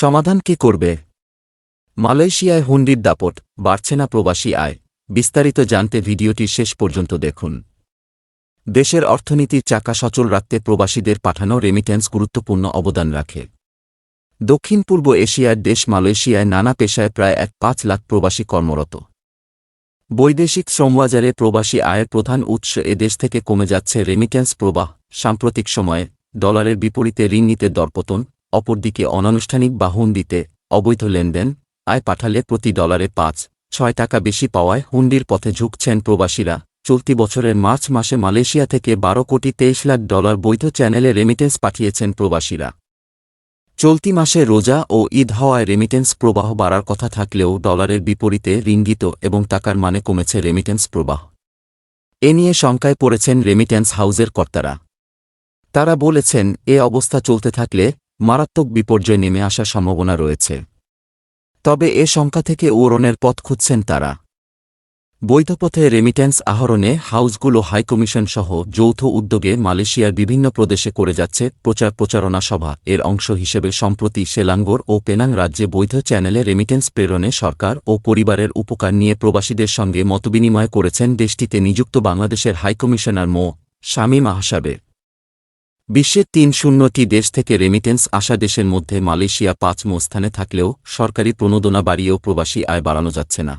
সমাধান কে করবে? মালয়েশিয়ায় হুন্ডির দাপট, বাড়ছে না প্রবাসী আয়। বিস্তারিত জানতে ভিডিওটি শেষ পর্যন্ত দেখুন। দেশের অর্থনীতির চাকা সচল রাখতে প্রবাসীদের পাঠানো রেমিট্যান্স গুরুত্বপূর্ণ অবদান রাখে। দক্ষিণ পূর্ব এশিয়ার দেশ মালয়েশিয়ায় নানা পেশায় প্রায় 5 লাখ প্রবাসী কর্মরত। বৈদেশিক শ্রমবাজারে প্রবাসী আয়ের প্রধান উৎস এ দেশ থেকে কমে যাচ্ছে রেমিট্যান্স প্রবাহ। সাম্প্রতিক সময়ে ডলারের বিপরীতে ঋণ নিতে দরপতন, অপরদিকে অনানুষ্ঠানিক বা হুন্ডিতে অবৈধ লেনদেন, আয় পাঠালে প্রতি ডলারে 5-6 টাকা বেশি পাওয়ায় হুন্ডির পথে ঝুঁকছেন প্রবাসীরা। চলতি বছরের মার্চ মাসে মালয়েশিয়া থেকে 12,23,00,000 বৈধ চ্যানেলে রেমিটেন্স পাঠিয়েছেন প্রবাসীরা। চলতি মাসে রোজা ও ঈদ হওয়ায় রেমিটেন্স প্রবাহ বাড়ার কথা থাকলেও ডলারের বিপরীতে রিঙ্গিত এবং টাকার মানে কমেছে রেমিটেন্স প্রবাহ। এ নিয়ে শঙ্কায় পড়েছেন রেমিটেন্স হাউজের কর্তারা। তারা বলেছেন, এ অবস্থা চলতে থাকলে মারাত্মক বিপর্যয় নেমে আসার সম্ভাবনা রয়েছে। তবে এ শঙ্কা থেকে উড়নের পথ খুঁজছেন তারা। বৈধ পথে রেমিট্যান্স আহরণে হাউসগুলো হাইকমিশন সহ যৌথ উদ্যোগে মালয়েশিয়ার বিভিন্ন প্রদেশে করে যাচ্ছে প্রচারণা সভা। এর অংশ হিসেবে সম্প্রতি সেলাঙ্গোর ও পেনাং রাজ্যে বৈধ চ্যানেলে রেমিট্যান্স প্রেরণে সরকার ও পরিবারের উপকার নিয়ে প্রবাসীদের সঙ্গে মতবিনিময় করেছেন দেশটিতে নিযুক্ত বাংলাদেশের হাইকমিশনার মো. শামীম আহসাবে। বিশ্বের 3-0টি দেশ থেকে রেমিটেন্স আসা দেশের মধ্যে মালয়েশিয়া 5ম স্থানে থাকলেও সরকারি প্রণোদনা বাড়িয়েও প্রবাসী আয় বাড়ানো যাচ্ছে না।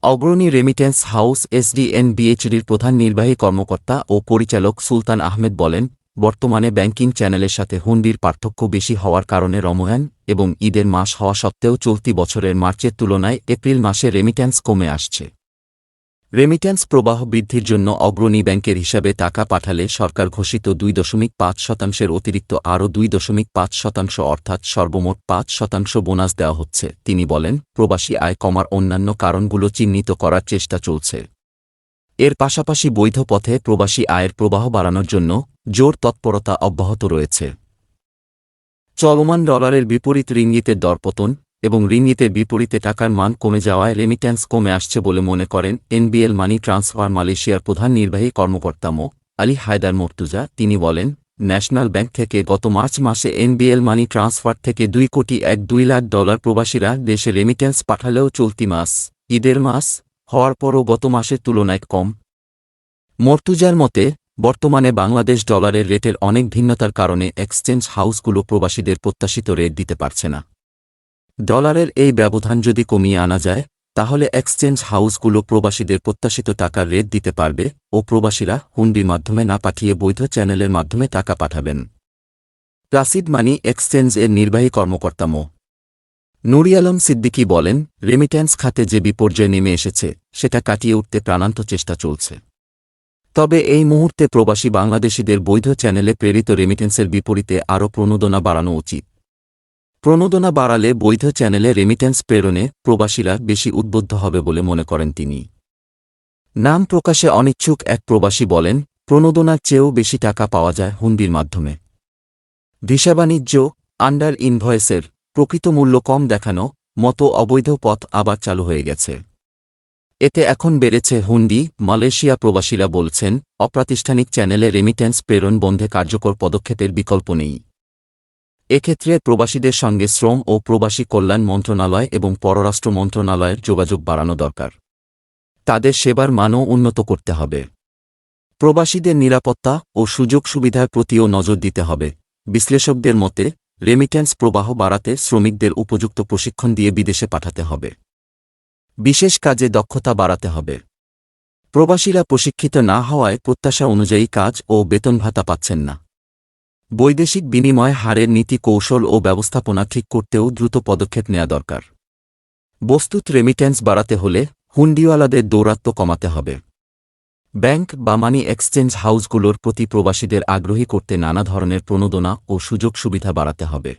অগ্রণী রেমিটেন্স হাউস এসডিএনবিএইচডির প্রধান নির্বাহী কর্মকর্তা ও পরিচালক সুলতান আহমেদ বলেন, বর্তমানে ব্যাংকিং চ্যানেলের সাথে হুন্ডির পার্থক্য বেশি হওয়ার কারণে রমজান এবং ঈদের মাস হওয়া সত্ত্বেও চলতি বছরের মার্চের তুলনায় এপ্রিল মাসে রেমিট্যান্স কমে আসছে। রেমিট্যান্স প্রবাহ বৃদ্ধির জন্য অগ্রণী ব্যাংকের হিসাবে টাকা পাঠালে সরকার ঘোষিত 2.5% অতিরিক্ত আরও 2.5% অর্থাৎ সর্বমোট 5% বোনাস দেওয়া হচ্ছে। তিনি বলেন, প্রবাসী আয় কমার অন্যান্য কারণগুলো চিহ্নিত করার চেষ্টা চলছে। এর পাশাপাশি বৈধ পথে প্রবাসী আয়ের প্রবাহ বাড়ানোর জন্য জোর তৎপরতা অব্যাহত রয়েছে। চলমান ডলারের বিপরীত রিঙ্গিতের দরপতন এবং রিঙ্গিতের বিপরীতে টাকার মান কমে যাওয়ায় রেমিট্যান্স কমে আসছে বলে মনে করেন এনবিএল মানি ট্রান্সফার মালয়েশিয়ার প্রধান নির্বাহী কর্মকর্তা মো. আলী হায়দার মর্তুজা। তিনি বলেন, ন্যাশনাল ব্যাংক থেকে গত মার্চ মাসে এনবিএল মানি ট্রান্সফার থেকে $2,02,00,000 প্রবাসীরা দেশে রেমিট্যান্স পাঠালেও চলতি মাস ঈদের মাস হওয়ার পরও গত মাসের তুলনায় কম। মর্তুজার মতে, বর্তমানে বাংলাদেশ ডলারের রেটের অনেক ভিন্নতার কারণে এক্সচেঞ্জ হাউসগুলো প্রবাসীদের প্রত্যাশিত রেট দিতে পারছে না। ডলারের এই ব্যবধান যদি কমিয়ে আনা যায়, তাহলে এক্সচেঞ্জ হাউসগুলো প্রবাসীদের প্রত্যাশিত টাকার রেট দিতে পারবে ও প্রবাসীরা হুন্ডির মাধ্যমে না পাঠিয়ে বৈধ চ্যানেলের মাধ্যমে টাকা পাঠাবেন। রাশিদ মানি এক্সচেঞ্জ এর নির্বাহী কর্মকর্তা মো. নুরি আলম সিদ্দিকী বলেন, রেমিট্যান্স খাতে যে বিপর্যয় নেমে এসেছে সেটা কাটিয়ে উঠতে প্রাণান্ত চেষ্টা চলছে। তবে এই মুহূর্তে প্রবাসী বাংলাদেশিদের বৈধ চ্যানেলে প্রেরিত রেমিট্যান্সের বিপরীতে আরও প্রণোদনা বাড়ানো উচিত। প্রণোদনা বাড়ালে বৈধ চ্যানেলে রেমিট্যান্স প্রেরণে প্রবাসীরা বেশি উদ্বুদ্ধ হবে বলে মনে করেন তিনি। নাম প্রকাশে অনিচ্ছুক এক প্রবাসী বলেন, প্রণোদনার চেয়েও বেশি টাকা পাওয়া যায় হুন্ডির মাধ্যমে। ভিসা বাণিজ্য, আন্ডার ইনভয়েসের প্রকৃত মূল্য কম দেখানো মতো অবৈধ পথ আবার চালু হয়ে গেছে। এতে এখন বেড়েছে হুন্ডি। মালয়েশিয়া প্রবাসীরা বলছেন, অপ্রাতিষ্ঠানিক চ্যানেলে রেমিট্যান্স প্রেরণ বন্ধে কার্যকর পদক্ষেপের বিকল্প নেই। এক্ষেত্রে প্রবাসীদের সঙ্গে শ্রম ও প্রবাসী কল্যাণ মন্ত্রণালয় এবং পররাষ্ট্র মন্ত্রণালয়ের যোগাযোগ বাড়ানো দরকার। তাদের সেবার মানও উন্নত করতে হবে। প্রবাসীদের নিরাপত্তা ও সুযোগ সুবিধার প্রতিও নজর দিতে হবে। বিশ্লেষকদের মতে, রেমিট্যান্স প্রবাহ বাড়াতে শ্রমিকদের উপযুক্ত প্রশিক্ষণ দিয়ে বিদেশে পাঠাতে হবে। বিশেষ কাজে দক্ষতা বাড়াতে হবে। প্রবাসীরা প্রশিক্ষিত না হওয়ায় প্রত্যাশা অনুযায়ী কাজ ও বেতন ভাতা পাচ্ছেন না। বৈদেশিক বিনিময় হারের নীতি কৌশল ও ব্যবস্থাপনা ঠিক করতেও দ্রুত পদক্ষেপ নেওয়া দরকার। বস্তুত রেমিট্যান্স বাড়াতে হলে হুন্ডিওয়ালাদের দৌরাত্ম্য কমাতে হবে। ব্যাংক বা মানি এক্সচেঞ্জ হাউসগুলোর প্রতি প্রবাসীদের আগ্রহী করতে নানা ধরনের প্রণোদনা ও সুযোগ সুবিধা বাড়াতে হবে।